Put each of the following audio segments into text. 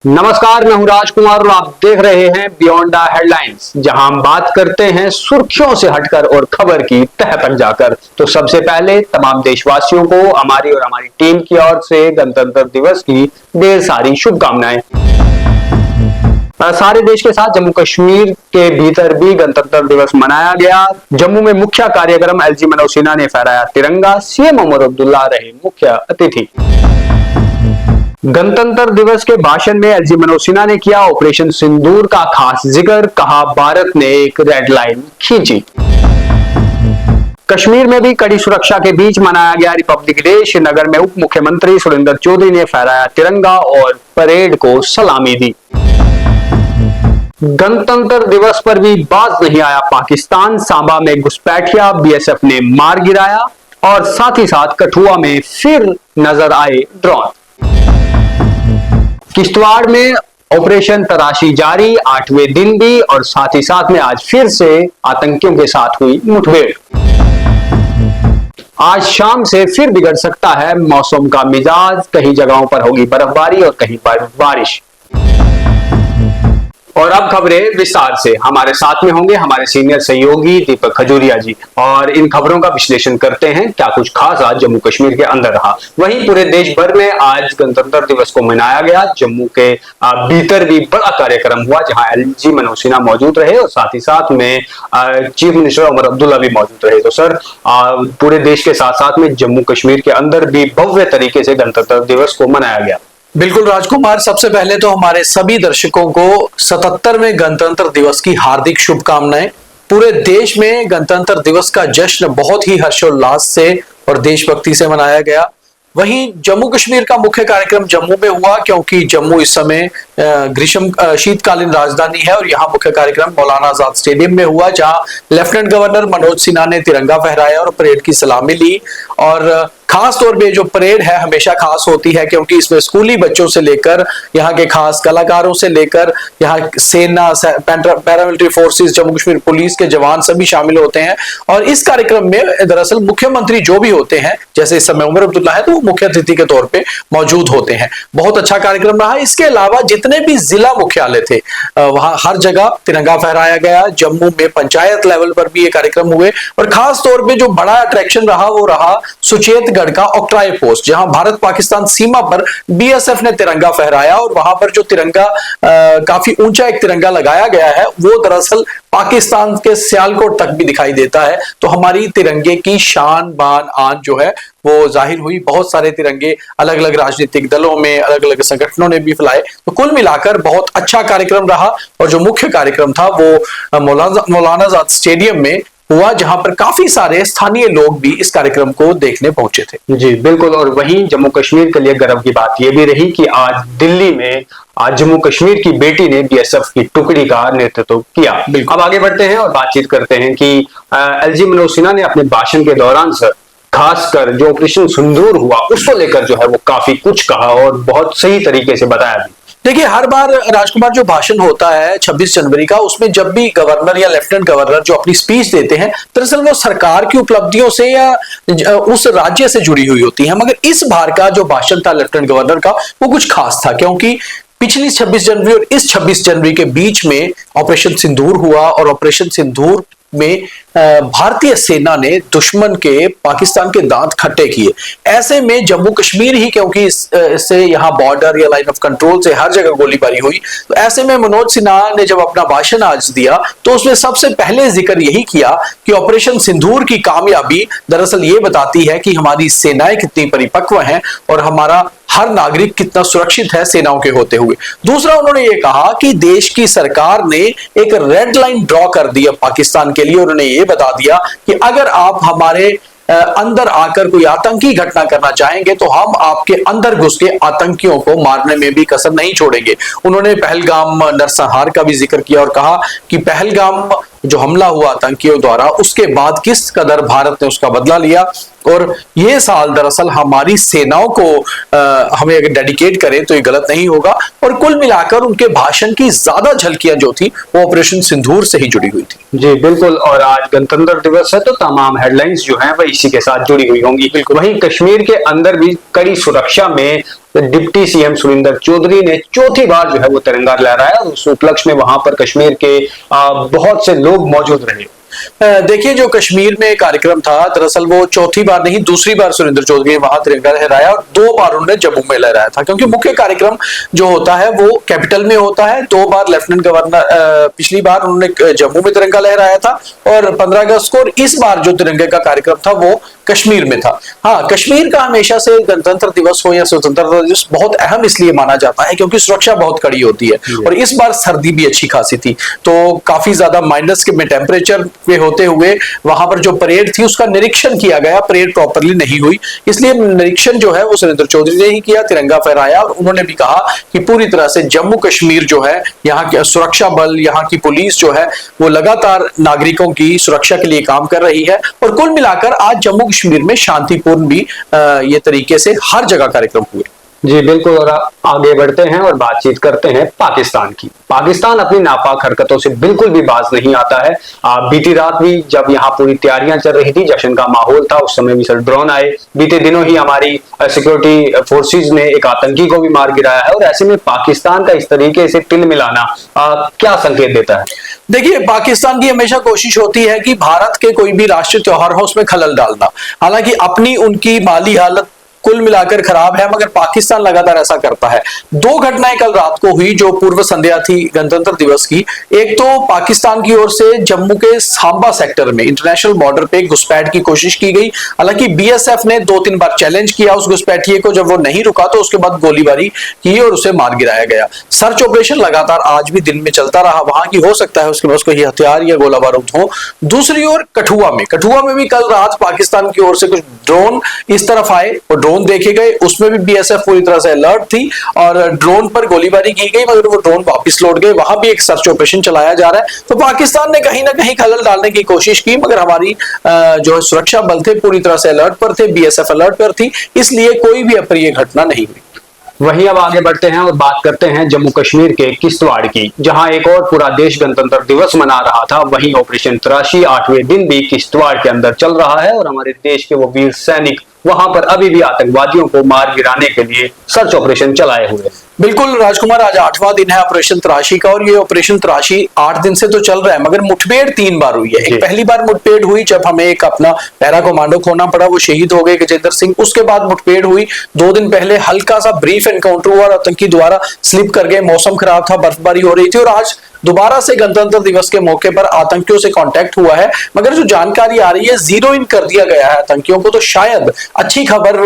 नमस्कार, मैं हूं राजकुमार और आप देख रहे हैं बियॉन्ड द हेडलाइंस, जहां हम बात करते हैं सुर्खियों से हटकर और खबर की तह तक जाकर। तो सबसे पहले तमाम देशवासियों को हमारी और हमारी टीम की ओर से गणतंत्र दिवस की ढेर सारी शुभकामनाएं। सारे देश के साथ जम्मू कश्मीर के भीतर भी गणतंत्र दिवस मनाया गया। जम्मू में मुख्य कार्यक्रम एलजी मनोज सिन्हा ने फहराया तिरंगा, सीएम उमर अब्दुल्ला रहे मुख्य अतिथि। गणतंत्र दिवस के भाषण में एलजी मनोज सिन्हा ने किया ऑपरेशन सिंदूर का खास जिक्र, कहा भारत ने एक रेड लाइन खींची। कश्मीर में भी कड़ी सुरक्षा के बीच मनाया गया रिपब्लिक डे। श्रीनगर में उप मुख्यमंत्री सुरेंद्र चौधरी ने फहराया तिरंगा और परेड को सलामी दी। गणतंत्र दिवस पर भी बाज नहीं आया पाकिस्तान। सांबा में घुसपैठिया बीएसएफ ने मार गिराया और साथ ही साथ कठुआ में फिर नजर आए ड्रोन। किश्तवाड़ में ऑपरेशन तलाशी जारी, 8वें दिन भी, और साथ ही साथ में आज फिर से आतंकियों के साथ हुई मुठभेड़। आज शाम से फिर बिगड़ सकता है मौसम का मिजाज, कई जगहों पर होगी बर्फबारी और कहीं पर बारिश। और अब खबरें विस्तार से। हमारे साथ में होंगे हमारे सीनियर सहयोगी दीपक खजूरिया जी, और इन खबरों का विश्लेषण करते हैं क्या कुछ खास आज जम्मू कश्मीर के अंदर रहा। वहीं पूरे देश भर में आज गणतंत्र दिवस को मनाया गया। जम्मू के भीतर भी बड़ा कार्यक्रम हुआ, जहां एलजी मनोज सिन्हा मौजूद रहे और साथ ही साथ में चीफ मिनिस्टर उमर अब्दुल्ला भी मौजूद रहे। तो सर, पूरे देश के साथ साथ में जम्मू कश्मीर के अंदर भी भव्य तरीके से गणतंत्र दिवस को मनाया गया। बिल्कुल राजकुमार, सबसे पहले तो हमारे सभी दर्शकों को 77वें गणतंत्र दिवस की हार्दिक शुभकामनाएं। पूरे देश में गणतंत्र दिवस का जश्न बहुत ही हर्षोल्लास से और देशभक्ति से मनाया गया। वहीं जम्मू कश्मीर का मुख्य कार्यक्रम जम्मू में हुआ, क्योंकि जम्मू इस समय ग्रीष्म शीतकालीन राजधानी है, और यहाँ मुख्य कार्यक्रम मौलाना आजाद स्टेडियम में हुआ, जहां लेफ्टिनेंट गवर्नर मनोज सिन्हा ने तिरंगा फहराया और परेड की सलामी ली। और खास तौर पे जो परेड है हमेशा खास होती है, क्योंकि इसमें स्कूली बच्चों से लेकर यहाँ के खास कलाकारों से लेकर यहाँ सेना, paramilitary forces, Jammu Kashmir police के जवान सभी शामिल होते हैं। और इस कार्यक्रम में दरअसल मुख्यमंत्री जो भी होते हैं, जैसे इस समय उमर अब्दुल्ला है, तो वो मुख्य अतिथि के तौर पे मौजूद होते हैं। बहुत अच्छा कार्यक्रम रहा। इसके अलावा जितने भी जिला मुख्यालय थे वहां हर जगह तिरंगा फहराया गया। जम्मू में पंचायत लेवल पर भी ये कार्यक्रम हुए, और खास तौर पर जो बड़ा अट्रैक्शन रहा वो रहा सुचेत का ऑक्ट्राई पोस्ट, जहां भारत पाकिस्तान सीमा पर बीएसएफ ने तिरंगा फहराया। और वहां पर जो तिरंगा काफी ऊंचा एक तिरंगा लगाया गया है, वो दरअसल पाकिस्तान के सियालकोट तक भी दिखाई देता है। तो हमारी तिरंगे की शान बान आन जो है वो जाहिर हुई। बहुत सारे तिरंगे अलग अलग राजनीतिक दलों में, अलग अलग संगठनों ने भी फैलाए। तो कुल मिलाकर बहुत अच्छा कार्यक्रम रहा। और जो मुख्य कार्यक्रम था वो मौलाना आजाद स्टेडियम में हुआ, जहां पर काफी सारे स्थानीय लोग भी इस कार्यक्रम को देखने पहुंचे थे। जी बिल्कुल। और वहीं जम्मू कश्मीर के लिए गर्व की बात यह भी रही कि आज दिल्ली में आज जम्मू कश्मीर की बेटी ने बीएसएफ की टुकड़ी का नेतृत्व किया। अब आगे बढ़ते हैं और बातचीत करते हैं कि एलजी मनोज सिन्हा ने अपने भाषण के दौरान सर खासकर जो ऑपरेशन सिंदूर हुआ उसको लेकर जो है वो काफी कुछ कहा और बहुत सही तरीके से बताया भी। देखिए, हर बार राजकुमार जो भाषण होता है 26 जनवरी का, उसमें जब भी गवर्नर या लेफ्टिनेंट गवर्नर जो अपनी स्पीच देते हैं, दरअसल वो सरकार की उपलब्धियों से या उस राज्य से जुड़ी हुई होती है। मगर इस बार का जो भाषण था लेफ्टिनेंट गवर्नर का, वो कुछ खास था, क्योंकि पिछली 26 जनवरी और इस 26 जनवरी के बीच में ऑपरेशन सिंदूर हुआ, और ऑपरेशन सिंदूर में भारतीय सेना ने दुश्मन के, पाकिस्तान के दांत खट्टे किए। ऐसे में जम्मू कश्मीर ही, क्योंकि इससे यहाँ बॉर्डर या लाइन ऑफ कंट्रोल से हर जगह गोलीबारी हुई, तो ऐसे में मनोज सिन्हा ने जब अपना भाषण आज दिया तो उसमें सबसे पहले जिक्र यही किया कि ऑपरेशन सिंदूर की कामयाबी दरअसल ये बताती है कि हमारी सेनाएं कितनी परिपक्व हैं और हमारा हर नागरिक कितना सुरक्षित है सेनाओं के होते हुए। दूसरा, उन्होंने ये कहा कि देश की सरकार ने एक रेड लाइन ड्रॉ कर दी पाकिस्तान के लिए। उन्होंने ये बता दिया कि अगर आप हमारे अंदर आकर कोई आतंकी घटना करना चाहेंगे तो हम आपके अंदर घुस के आतंकियों को मारने में भी कसर नहीं छोड़ेंगे। उन्होंने पहलगाम नरसंहार का भी जिक्र किया और कहा कि पहलगाम जो हमला हुआ आतंकियों द्वारा, उसके बाद किस कदर भारत ने उसका बदला लिया। और ये साल दरअसल हमारी सेनाओं को हमें अगर डेडिकेट करें तो ये गलत नहीं होगा। और कुल मिलाकर उनके भाषण की ज्यादा झलकियां जो थी वो ऑपरेशन सिंदूर से ही जुड़ी हुई थी। जी बिल्कुल, और आज गणतंत्र दिवस है तो तमाम हेडलाइंस जो हैं वह इसी के साथ जुड़ी हुई होंगी। वहीं कश्मीर के अंदर भी कड़ी सुरक्षा में डिप्टी सीएम सुरिंदर चौधरी ने चौथी बार जो है वो तिरंगा लहराया और उस उपलक्ष्य में वहां पर कश्मीर के बहुत से लोग मौजूद रहे। देखिए, जो कश्मीर में कार्यक्रम था दरअसल वो चौथी बार नहीं दूसरी बार सुरेंद्र चौधरी ने वहां तिरंगा लहराया और 2 बार उन्होंने जम्मू में लहराया था, क्योंकि मुख्य कार्यक्रम जो होता है वो कैपिटल में होता है। 2 बार लेफ्टिनेंट गवर्नर पिछली बार उन्होंने जम्मू में तिरंगा लहराया था और 15 अगस्त को, और इस बार जो तिरंगे का कार्यक्रम था वो कश्मीर में था। हाँ, कश्मीर का हमेशा से गणतंत्र दिवस हो या स्वतंत्रता दिवस बहुत अहम इसलिए माना जाता है क्योंकि सुरक्षा बहुत कड़ी होती है और इस बार सर्दी भी अच्छी खासी थी, तो काफी ज्यादा माइनस के में टेम्परेचर पे होते हुए वहां पर जो परेड थी उसका निरीक्षण किया गया। परेड प्रॉपरली नहीं हुई, इसलिए निरीक्षण जो है वो सुरेंद्र चौधरी ने ही किया, तिरंगा फहराया और उन्होंने भी कहा कि पूरी तरह से जम्मू कश्मीर जो है, यहाँ के सुरक्षा बल, यहाँ की पुलिस जो है वो लगातार नागरिकों की सुरक्षा के लिए काम कर रही है। और कुल मिलाकर आज जम्मू कश्मीर में शांतिपूर्ण भी ये तरीके से हर जगह कार्यक्रम हुए। जी बिल्कुल, और आगे बढ़ते हैं और बातचीत करते हैं पाकिस्तान की। पाकिस्तान अपनी नापाक हरकतों से बिल्कुल भी बाज नहीं आता है। बीती रात भी जब यहाँ पूरी तैयारियां चल रही थी, जश्न का माहौल था, उस समय भी सर ड्रोन आए। बीते दिनों ही हमारी सिक्योरिटी फोर्सेस ने एक आतंकी को भी मार गिराया है और ऐसे में पाकिस्तान का इस तरीके से तिल मिलाना क्या संकेत देता है? देखिए, पाकिस्तान की हमेशा कोशिश होती है कि भारत के कोई भी राष्ट्रीय त्योहार हो उसमें खलल डालना। हालांकि अपनी उनकी माली हालत कुल मिलाकर खराब है, मगर पाकिस्तान लगातार ऐसा करता है। 2 घटनाएं कल रात को हुई जो पूर्व संध्या थी गणतंत्र दिवस की। एक तो पाकिस्तान की ओर से जम्मू के सांबा सेक्टर में इंटरनेशनल बॉर्डर पे घुसपैठ की कोशिश की गई। हालांकि बीएसएफ ने 2-3 बार चैलेंज किया उस घुसपैठिए को, जब वो नहीं रुका तो उसके बाद गोलीबारी की और उसे मार गिराया गया। सर्च ऑपरेशन लगातार आज भी दिन में चलता रहा वहां की, हो सकता है उसके पास कोई हथियार या गोला बारूद हो। दूसरी ओर कठुआ में भी कल रात पाकिस्तान की ओर से कुछ ड्रोन इस तरफ आए और ड्रोन देखे गए, उसमें भी बीएसएफ पूरी तरह से अलर्ट थी और ड्रोन पर गोलीबारी की गई, मगर वो ड्रोन वापस लौट गए। वहां भी एक सर्च ऑपरेशन चलाया जा रहा है। तो पाकिस्तान ने कहीं ना कहीं खलल डालने की कोशिश की, मगर हमारी जो सुरक्षा बल थे पूरी तरह से अलर्ट पर थे, बीएसएफ अलर्ट पर थी, इसलिए कोई भी अप्रिय घटना नहीं हुई। वहीं अब आगे बढ़ते हैं और बात करते हैं जम्मू कश्मीर के किश्तवाड़ की, जहां एक और पूरा देश गणतंत्र दिवस मना रहा था। वहीं ऑपरेशन तराशी 8वें दिन भी किश्तवाड़ के अंदर चल रहा है और हमारे देश के वो वीर सैनिक वहां पर अभी भी आतंकवादियों को मार गिराने के लिए सर्च ऑपरेशन चलाए हुए। बिल्कुल राजकुमार, आज 8वां दिन है ऑपरेशन तराशी का और ये ऑपरेशन तराशी 8 दिन से तो चल रहा है, मगर मुठभेड़ 3 बार हुई है। एक पहली बार मुठभेड़ हुई जब हमें एक अपना पैरा कमांडो खोना पड़ा, वो शहीद हो गए गजेंद्र सिंह। उसके बाद मुठभेड़ हुई 2 दिन पहले, हल्का सा ब्रीफ एनकाउंटर हुआ और आतंकी द्वारा स्लिप कर गए, मौसम खराब था, बर्फबारी हो रही थी। और आज दोबारा से गणतंत्र दिवस के मौके पर आतंकियों से कांटेक्ट हुआ है, मगर जो जानकारी आ रही है जीरो इन कर दिया गया है आतंकियों को। तो शायद अच्छी खबर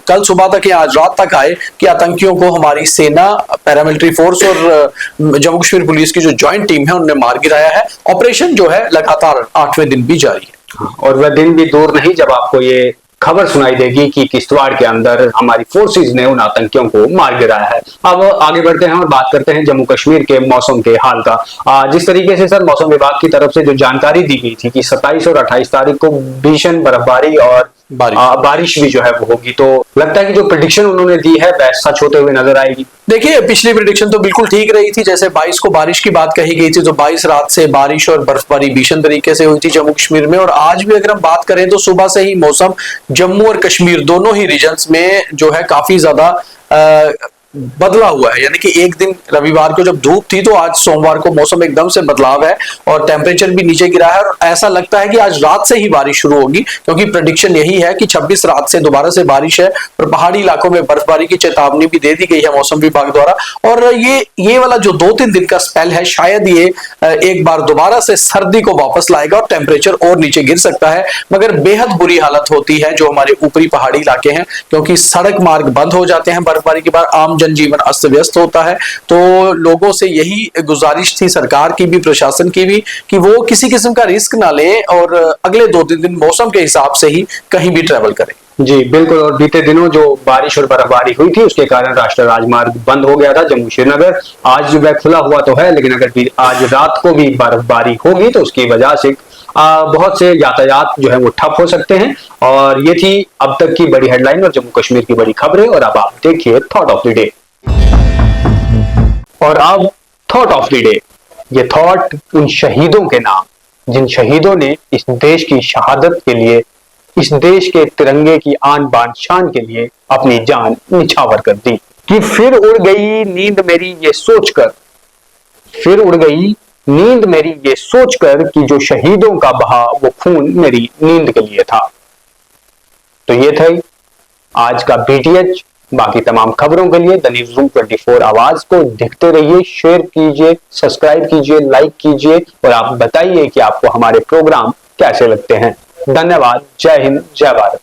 कल सुबह तक या आज रात तक आए कि आतंकियों को हमारी सेना, पैरामिलिट्री फोर्स और जम्मू कश्मीर पुलिस की जो ज्वाइंट टीम है उन्होंने मार गिराया है। ऑपरेशन जो है लगातार 8वें दिन भी जारी है और वह दिन भी दूर नहीं जब आपको ये खबर सुनाई देगी कि किश्तवाड़ के अंदर हमारी फोर्सेस ने उन आतंकियों को मार गिराया है। अब आगे बढ़ते हैं और बात करते हैं जम्मू कश्मीर के मौसम के हाल का। जिस तरीके से सर मौसम विभाग की तरफ से जो जानकारी दी गई थी कि 27 और 28 तारीख को भीषण बर्फबारी और बारिश भी जो है वो होगी, तो लगता है कि जो प्रेडिक्शन उन्होंने दी है वह सच होते हुए नजर आएगी। देखिए, पिछली प्रेडिक्शन तो बिल्कुल ठीक रही थी। जैसे 22 को बारिश की बात कही गई थी, तो 22 रात से बारिश और बर्फबारी भीषण तरीके से हुई थी जम्मू कश्मीर में। और आज भी अगर हम बात करें तो सुबह से ही मौसम जम्मू और कश्मीर दोनों ही रीजन्स में जो है काफी ज्यादा बदला हुआ है। यानी कि एक दिन रविवार को जब धूप थी तो आज सोमवार को मौसम एकदम से बदलाव है और टेम्परेचर भी नीचे गिरा है। और ऐसा लगता है कि आज रात से ही बारिश शुरू होगी, क्योंकि प्रेडिक्शन यही है कि 26 रात से दोबारा से बारिश है और पहाड़ी इलाकों में बर्फबारी की चेतावनी भी दे दी गई है मौसम विभाग द्वारा। और ये वाला जो 2-3 दिन का स्पेल है, शायद ये एक बार दोबारा से सर्दी को वापस लाएगा और टेम्परेचर और नीचे गिर सकता है। मगर बेहद बुरी हालत होती है जो हमारे ऊपरी पहाड़ी इलाके हैं, क्योंकि सड़क मार्ग बंद हो जाते हैं बर्फबारी के बाद, आम जनजीवन अस्त व्यस्त होता है। तो लोगों से यही गुजारिश थी, सरकार की भी, प्रशासन की भी, कि वो किसी किस्म का रिस्क ना लें और अगले 2-3 दिन मौसम के हिसाब से ही कहीं भी ट्रेवल करें। जी बिल्कुल, और बीते दिनों जो बारिश और बर्फबारी हुई थी उसके कारण राष्ट्रीय राजमार्ग बंद हो गया था जम्मू श्रीनगर। आज वह खुला हुआ तो है, लेकिन अगर आज रात को भी बर्फबारी होगी तो उसकी वजह से बहुत से यातायात जो है वो ठप हो सकते हैं। और ये थी अब तक की बड़ी हेडलाइन और जम्मू कश्मीर की बड़ी खबरें। और अब आप देखिए थॉट ऑफ द डे। और अब थॉट ऑफ द डे, ये थॉट उन शहीदों के नाम, जिन शहीदों ने इस देश की शहादत के लिए, इस देश के तिरंगे की आन बान शान के लिए अपनी जान निछावर कर दी। कि फिर उड़ गई नींद मेरी ये सोचकर, फिर उड़ गई नींद मेरी ये सोचकर कि जो शहीदों का बहा वो खून मेरी नींद के लिए था। तो ये था आज का बीटीएच। बाकी तमाम खबरों के लिए द न्यूज़ रूम 24 आवाज को देखते रहिए, शेयर कीजिए, सब्सक्राइब कीजिए, लाइक कीजिए और आप बताइए कि आपको हमारे प्रोग्राम कैसे लगते हैं। धन्यवाद। जय हिंद, जय भारत।